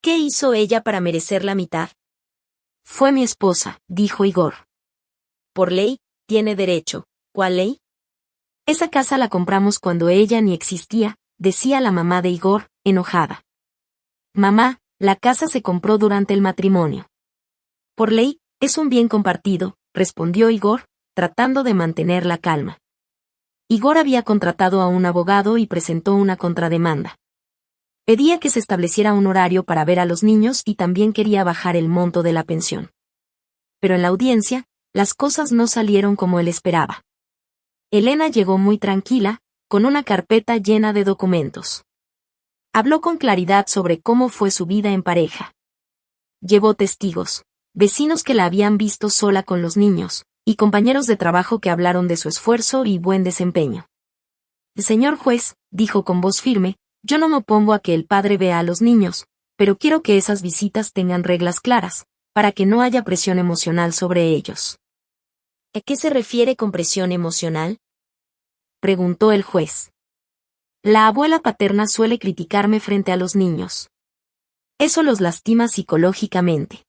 ¿Qué hizo ella para merecer la mitad? Fue mi esposa, dijo Igor. Por ley, tiene derecho. ¿Cuál ley? Esa casa la compramos cuando ella ni existía, decía la mamá de Igor, enojada. Mamá, la casa se compró durante el matrimonio. Por ley, es un bien compartido, respondió Igor, tratando de mantener la calma. Igor había contratado a un abogado y presentó una contrademanda. Pedía que se estableciera un horario para ver a los niños y también quería bajar el monto de la pensión. Pero en la audiencia, las cosas no salieron como él esperaba. Elena llegó muy tranquila, con una carpeta llena de documentos. Habló con claridad sobre cómo fue su vida en pareja. Llevó testigos, vecinos que la habían visto sola con los niños, y compañeros de trabajo que hablaron de su esfuerzo y buen desempeño. Señor juez, dijo con voz firme, yo no me opongo a que el padre vea a los niños, pero quiero que esas visitas tengan reglas claras, para que no haya presión emocional sobre ellos. ¿A qué se refiere con presión emocional? Preguntó el juez. La abuela paterna suele criticarme frente a los niños. Eso los lastima psicológicamente.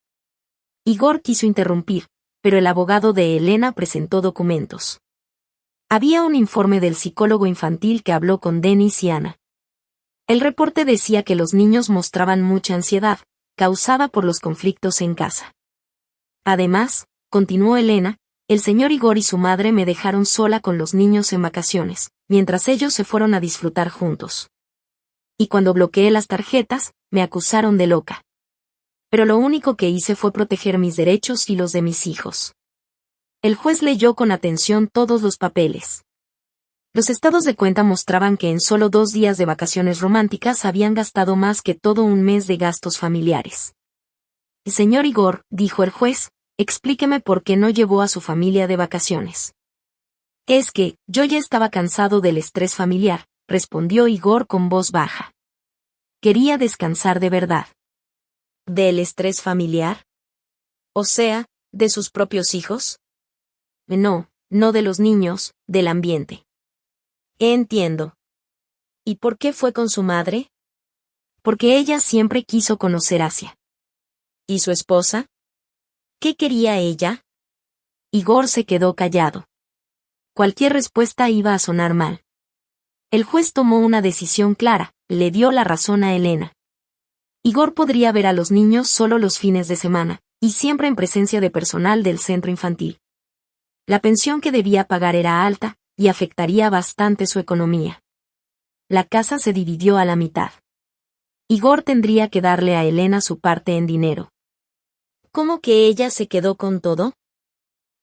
Igor quiso interrumpir, pero el abogado de Elena presentó documentos. Había un informe del psicólogo infantil que habló con Denis y Ana. El reporte decía que los niños mostraban mucha ansiedad, causada por los conflictos en casa. Además, continuó Elena, el señor Igor y su madre me dejaron sola con los niños en vacaciones, mientras ellos se fueron a disfrutar juntos. Y cuando bloqueé las tarjetas, me acusaron de loca. Pero lo único que hice fue proteger mis derechos y los de mis hijos. El juez leyó con atención todos los papeles. Los estados de cuenta mostraban que en solo 2 días de vacaciones románticas habían gastado más que todo un mes de gastos familiares. Señor Igor, dijo el juez, explíqueme por qué no llevó a su familia de vacaciones. Es que, yo ya estaba cansado del estrés familiar, respondió Igor con voz baja. Quería descansar de verdad. ¿Del estrés familiar? O sea, ¿de sus propios hijos? No, no de los niños, del ambiente. Entiendo. ¿Y por qué fue con su madre? Porque ella siempre quiso conocer Asia. ¿Y su esposa? ¿Qué quería ella? Igor se quedó callado. Cualquier respuesta iba a sonar mal. El juez tomó una decisión clara, le dio la razón a Elena. Igor podría ver a los niños solo los fines de semana, y siempre en presencia de personal del centro infantil. La pensión que debía pagar era alta, y afectaría bastante su economía. La casa se dividió a la mitad. Igor tendría que darle a Elena su parte en dinero. ¿Cómo que ella se quedó con todo?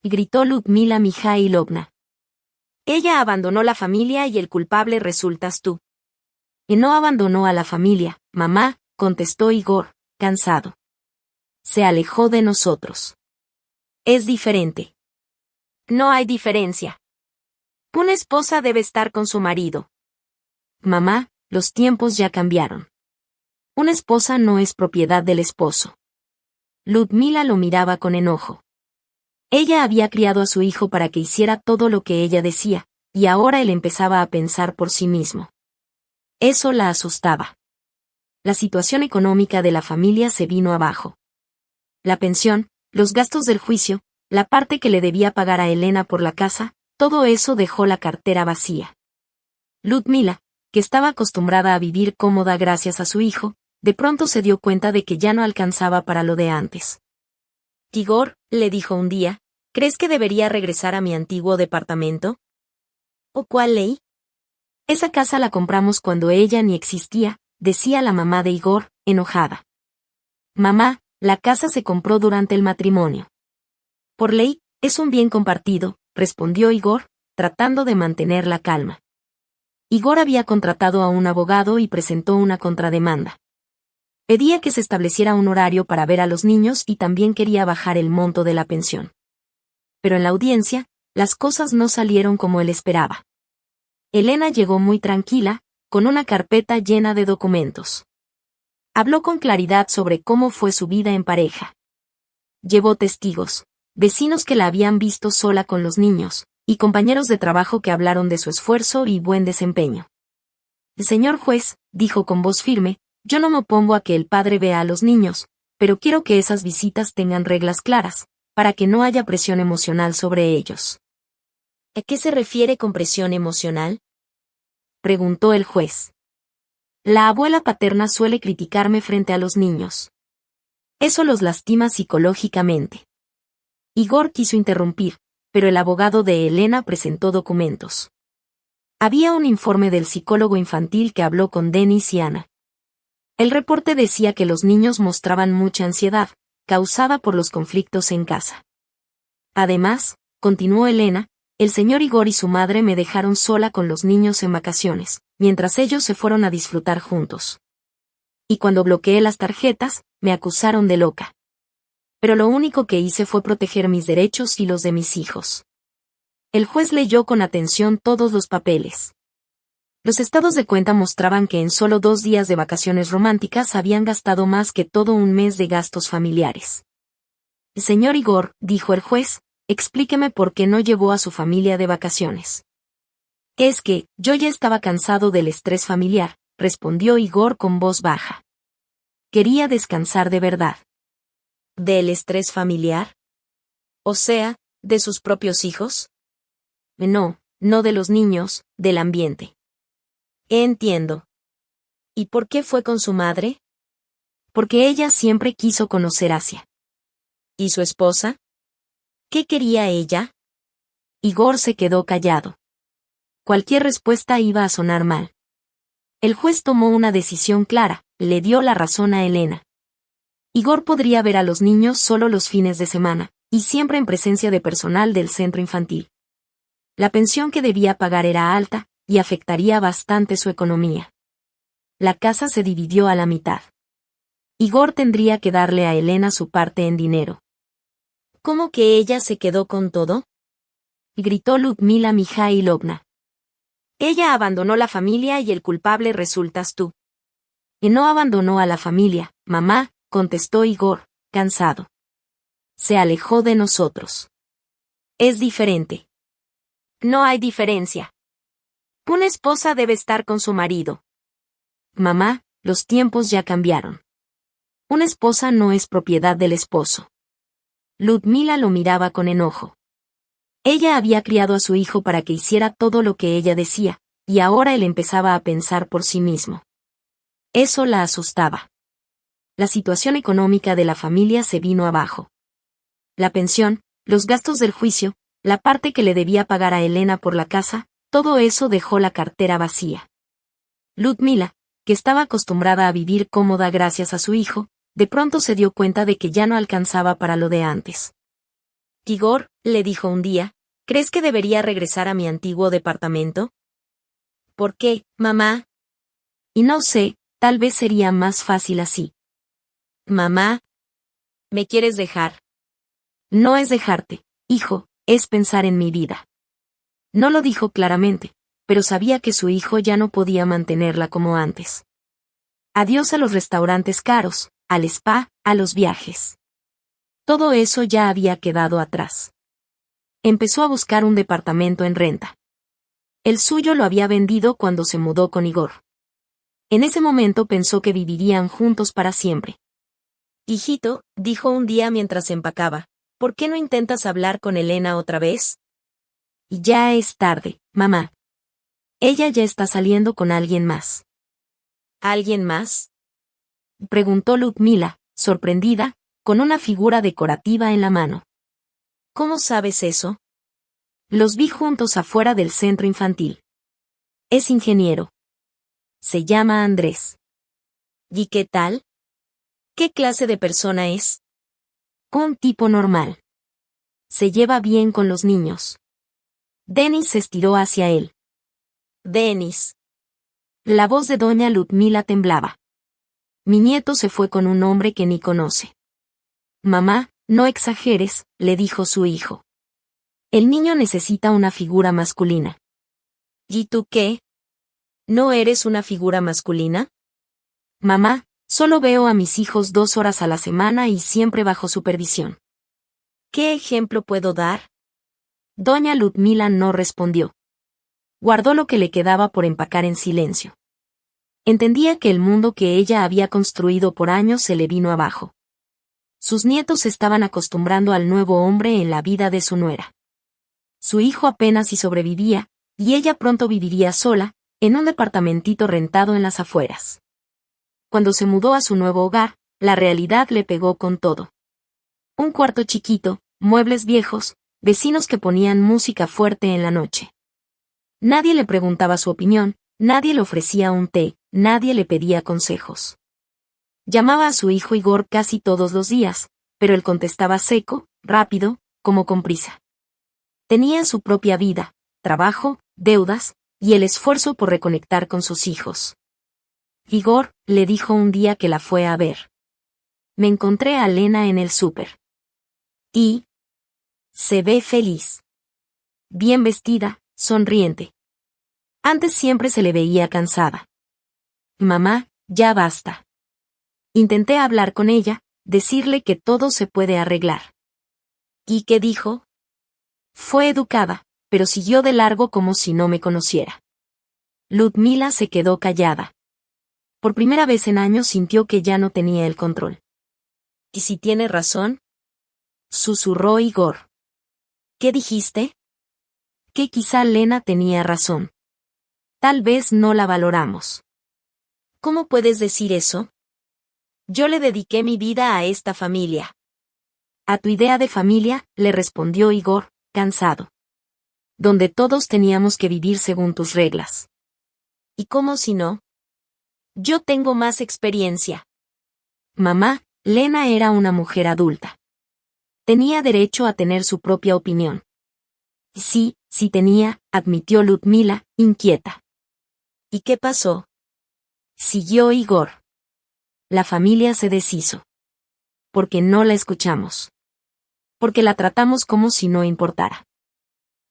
Gritó Ludmila Mijailovna. Ella abandonó la familia y el culpable resultas tú. Y no abandonó a la familia, mamá, contestó Igor, cansado. Se alejó de nosotros. Es diferente. No hay diferencia. Una esposa debe estar con su marido. Mamá, los tiempos ya cambiaron. Una esposa no es propiedad del esposo. Ludmila lo miraba con enojo. Ella había criado a su hijo para que hiciera todo lo que ella decía, y ahora él empezaba a pensar por sí mismo. Eso la asustaba. La situación económica de la familia se vino abajo. La pensión, los gastos del juicio, la parte que le debía pagar a Elena por la casa, todo eso dejó la cartera vacía. Ludmila, que estaba acostumbrada a vivir cómoda gracias a su hijo, de pronto se dio cuenta de que ya no alcanzaba para lo de antes. Igor, le dijo un día, ¿crees que debería regresar a mi antiguo departamento? ¿O cuál ley? Esa casa la compramos cuando ella ni existía, decía la mamá de Igor, enojada. Mamá, la casa se compró durante el matrimonio. Por ley, es un bien compartido, respondió Igor, tratando de mantener la calma. Igor había contratado a un abogado y presentó una contrademanda. Pedía que se estableciera un horario para ver a los niños y también quería bajar el monto de la pensión. Pero en la audiencia, las cosas no salieron como él esperaba. Elena llegó muy tranquila, con una carpeta llena de documentos. Habló con claridad sobre cómo fue su vida en pareja. Llevó testigos, vecinos que la habían visto sola con los niños, y compañeros de trabajo que hablaron de su esfuerzo y buen desempeño. Señor juez, dijo con voz firme, yo no me opongo a que el padre vea a los niños, pero quiero que esas visitas tengan reglas claras, para que no haya presión emocional sobre ellos. ¿A qué se refiere con presión emocional? Preguntó el juez. La abuela paterna suele criticarme frente a los niños. Eso los lastima psicológicamente. Igor quiso interrumpir, pero el abogado de Elena presentó documentos. Había un informe del psicólogo infantil que habló con Denis y Ana. El reporte decía que los niños mostraban mucha ansiedad, causada por los conflictos en casa. Además, continuó Elena, el señor Igor y su madre me dejaron sola con los niños en vacaciones, mientras ellos se fueron a disfrutar juntos. Y cuando bloqueé las tarjetas, me acusaron de loca. Pero lo único que hice fue proteger mis derechos y los de mis hijos. El juez leyó con atención todos los papeles. Los estados de cuenta mostraban que en solo 2 días de vacaciones románticas habían gastado más que todo un mes de gastos familiares. Señor Igor, dijo el juez, explíqueme por qué no llevó a su familia de vacaciones. Es que, yo ya estaba cansado del estrés familiar, respondió Igor con voz baja. Quería descansar de verdad. ¿Del estrés familiar? O sea, ¿de sus propios hijos? No, no de los niños, del ambiente. Entiendo. ¿Y por qué fue con su madre? Porque ella siempre quiso conocer Asia. ¿Y su esposa? ¿Qué quería ella? Igor se quedó callado. Cualquier respuesta iba a sonar mal. El juez tomó una decisión clara, le dio la razón a Elena. Igor podría ver a los niños solo los fines de semana, y siempre en presencia de personal del centro infantil. La pensión que debía pagar era alta, y afectaría bastante su economía. La casa se dividió a la mitad. Igor tendría que darle a Elena su parte en dinero. ¿Cómo que ella se quedó con todo? Gritó Ludmila Mijailovna. Ella abandonó la familia y el culpable resultas tú. Y no abandonó a la familia, mamá, contestó Igor, cansado. Se alejó de nosotros. Es diferente. No hay diferencia. Una esposa debe estar con su marido. Mamá, los tiempos ya cambiaron. Una esposa no es propiedad del esposo. Ludmila lo miraba con enojo. Ella había criado a su hijo para que hiciera todo lo que ella decía, y ahora él empezaba a pensar por sí mismo. Eso la asustaba. La situación económica de la familia se vino abajo. La pensión, los gastos del juicio, la parte que le debía pagar a Elena por la casa, todo eso dejó la cartera vacía. Ludmila, que estaba acostumbrada a vivir cómoda gracias a su hijo, de pronto se dio cuenta de que ya no alcanzaba para lo de antes. Igor, le dijo un día, ¿crees que debería regresar a mi antiguo departamento? ¿Por qué, mamá? Y no sé, tal vez sería más fácil así. Mamá, ¿me quieres dejar? No es dejarte, hijo, es pensar en mi vida. No lo dijo claramente, pero sabía que su hijo ya no podía mantenerla como antes. Adiós a los restaurantes caros, al spa, a los viajes. Todo eso ya había quedado atrás. Empezó a buscar un departamento en renta. El suyo lo había vendido cuando se mudó con Igor. En ese momento pensó que vivirían juntos para siempre. Hijito, dijo un día mientras empacaba, ¿por qué no intentas hablar con Elena otra vez? Ya es tarde, mamá. Ella ya está saliendo con alguien más. ¿Alguien más? Preguntó Ludmila, sorprendida, con una figura decorativa en la mano. ¿Cómo sabes eso? Los vi juntos afuera del centro infantil. Es ingeniero. Se llama Andrés. ¿Y qué tal? ¿Qué clase de persona es? Un tipo normal. Se lleva bien con los niños. Denis se estiró hacia él. Denis. La voz de doña Ludmila temblaba. Mi nieto se fue con un hombre que ni conoce. Mamá, no exageres, le dijo su hijo. El niño necesita una figura masculina. ¿Y tú qué? ¿No eres una figura masculina? Mamá, solo veo a mis hijos 2 horas a la semana y siempre bajo supervisión. ¿Qué ejemplo puedo dar? Doña Ludmila no respondió. Guardó lo que le quedaba por empacar en silencio. Entendía que el mundo que ella había construido por años se le vino abajo. Sus nietos se estaban acostumbrando al nuevo hombre en la vida de su nuera. Su hijo apenas si sobrevivía, y ella pronto viviría sola, en un departamentito rentado en las afueras. Cuando se mudó a su nuevo hogar, la realidad le pegó con todo. Un cuarto chiquito, muebles viejos, vecinos que ponían música fuerte en la noche. Nadie le preguntaba su opinión, nadie le ofrecía un té, nadie le pedía consejos. Llamaba a su hijo Igor casi todos los días, pero él contestaba seco, rápido, como con prisa. Tenía su propia vida, trabajo, deudas, y el esfuerzo por reconectar con sus hijos. Igor, le dijo un día que la fue a ver. Me encontré a Elena en el súper. Y se ve feliz. Bien vestida, sonriente. Antes siempre se le veía cansada. Mamá, ya basta. Intenté hablar con ella, decirle que todo se puede arreglar. ¿Y qué dijo? Fue educada, pero siguió de largo como si no me conociera. Ludmila se quedó callada. Por primera vez en años sintió que ya no tenía el control. ¿Y si tiene razón? Susurró Igor. ¿Qué dijiste? Que quizá Lena tenía razón. Tal vez no la valoramos. ¿Cómo puedes decir eso? Yo le dediqué mi vida a esta familia. A tu idea de familia, le respondió Igor, cansado. Donde todos teníamos que vivir según tus reglas. ¿Y cómo si no? Yo tengo más experiencia. Mamá, Lena era una mujer adulta. Tenía derecho a tener su propia opinión. Sí, sí tenía, admitió Ludmila, inquieta. ¿Y qué pasó? Siguió Igor. La familia se deshizo. Porque no la escuchamos. Porque la tratamos como si no importara.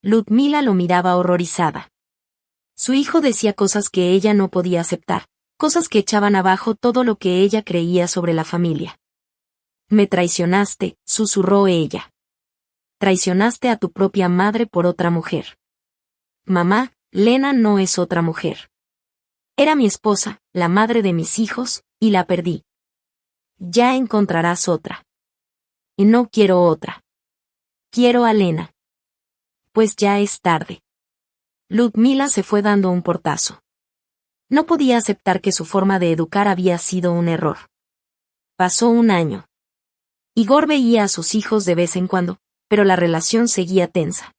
Ludmila lo miraba horrorizada. Su hijo decía cosas que ella no podía aceptar, cosas que echaban abajo todo lo que ella creía sobre la familia. Me traicionaste, susurró ella. Traicionaste a tu propia madre por otra mujer. Mamá, Lena no es otra mujer. Era mi esposa, la madre de mis hijos, y la perdí. Ya encontrarás otra. Y no quiero otra. Quiero a Lena. Pues ya es tarde. Ludmila se fue dando un portazo. No podía aceptar que su forma de educar había sido un error. Pasó un año. Igor veía a sus hijos de vez en cuando, pero la relación seguía tensa.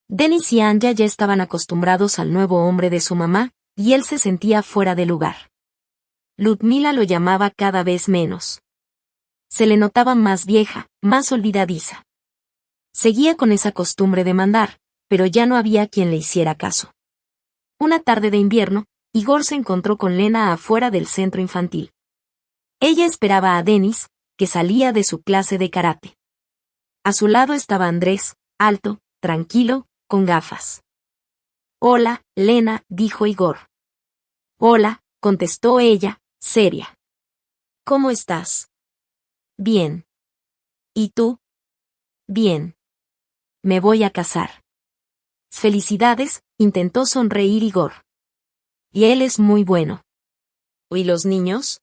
Denis y Anja ya estaban acostumbrados al nuevo hombre de su mamá, y él se sentía fuera de lugar. Ludmila lo llamaba cada vez menos. Se le notaba más vieja, más olvidadiza. Seguía con esa costumbre de mandar, pero ya no había quien le hiciera caso. Una tarde de invierno, Igor se encontró con Lena afuera del centro infantil. Ella esperaba a Denis, que salía de su clase de karate. A su lado estaba Andrés, alto, tranquilo, con gafas. Hola, Lena, dijo Igor. Hola, contestó ella, seria. ¿Cómo estás? Bien. ¿Y tú? Bien. Me voy a casar. Felicidades, intentó sonreír Igor. Y él es muy bueno. ¿Y los niños?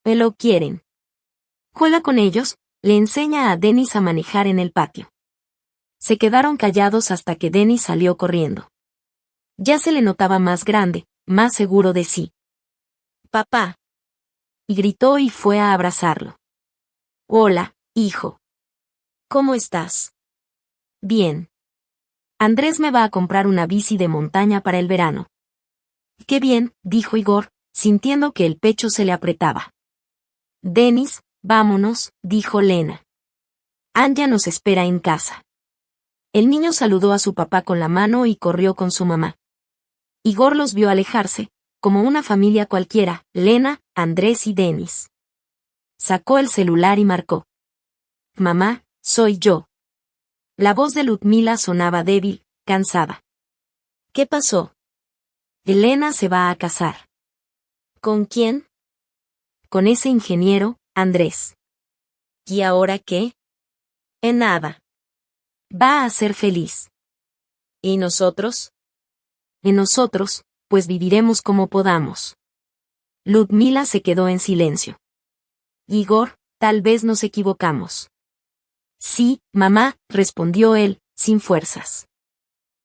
Me lo quieren. Juega con ellos, le enseña a Denis a manejar en el patio. Se quedaron callados hasta que Denis salió corriendo. Ya se le notaba más grande, más seguro de sí. Papá. Y gritó y fue a abrazarlo. Hola, hijo. ¿Cómo estás? Bien. Andrés me va a comprar una bici de montaña para el verano. Qué bien, dijo Igor, sintiendo que el pecho se le apretaba. Denis, vámonos, dijo Lena. Anja nos espera en casa. El niño saludó a su papá con la mano y corrió con su mamá. Igor los vio alejarse, como una familia cualquiera, Lena, Andrés y Denis. Sacó el celular y marcó. Mamá, soy yo. La voz de Ludmila sonaba débil, cansada. ¿Qué pasó? Elena se va a casar. ¿Con quién? Con ese ingeniero, Andrés. ¿Y ahora qué? En nada. Va a ser feliz. ¿Y nosotros? En nosotros, pues viviremos como podamos. Ludmila se quedó en silencio. Igor, tal vez nos equivocamos. Sí, mamá, respondió él, sin fuerzas.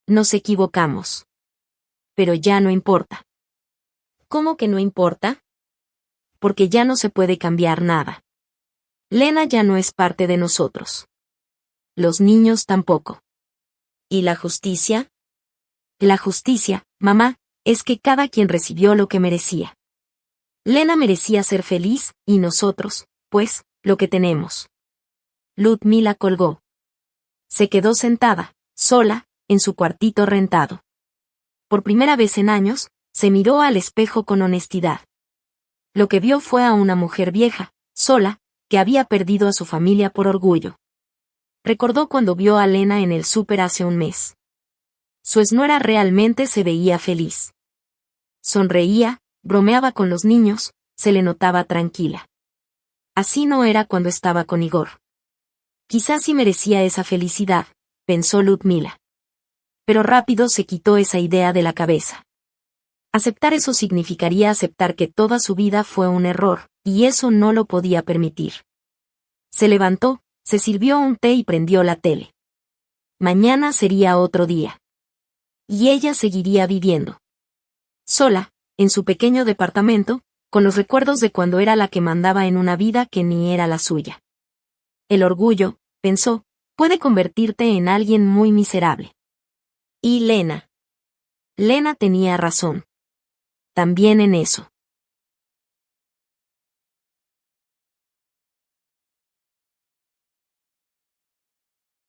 Nos equivocamos. Pero ya no importa. ¿Cómo que no importa? Porque ya no se puede cambiar nada. Lena ya no es parte de nosotros. Los niños tampoco. ¿Y la justicia? La justicia, mamá, es que cada quien recibió lo que merecía. Lena merecía ser feliz, y nosotros, pues, lo que tenemos. Ludmila colgó. Se quedó sentada, sola, en su cuartito rentado. Por primera vez en años, se miró al espejo con honestidad. Lo que vio fue a una mujer vieja, sola, que había perdido a su familia por orgullo. Recordó cuando vio a Lena en el súper hace un mes. Su nuera realmente se veía feliz. Sonreía, bromeaba con los niños, se le notaba tranquila. Así no era cuando estaba con Igor. Quizás sí merecía esa felicidad, pensó Ludmila. Pero rápido se quitó esa idea de la cabeza. Aceptar eso significaría aceptar que toda su vida fue un error, y eso no lo podía permitir. Se levantó, se sirvió un té y prendió la tele. Mañana sería otro día. Y ella seguiría viviendo. Sola, en su pequeño departamento, con los recuerdos de cuando era la que mandaba en una vida que ni era la suya. El orgullo, pensó, puede convertirte en alguien muy miserable. Y Lena. Lena tenía razón. También en eso.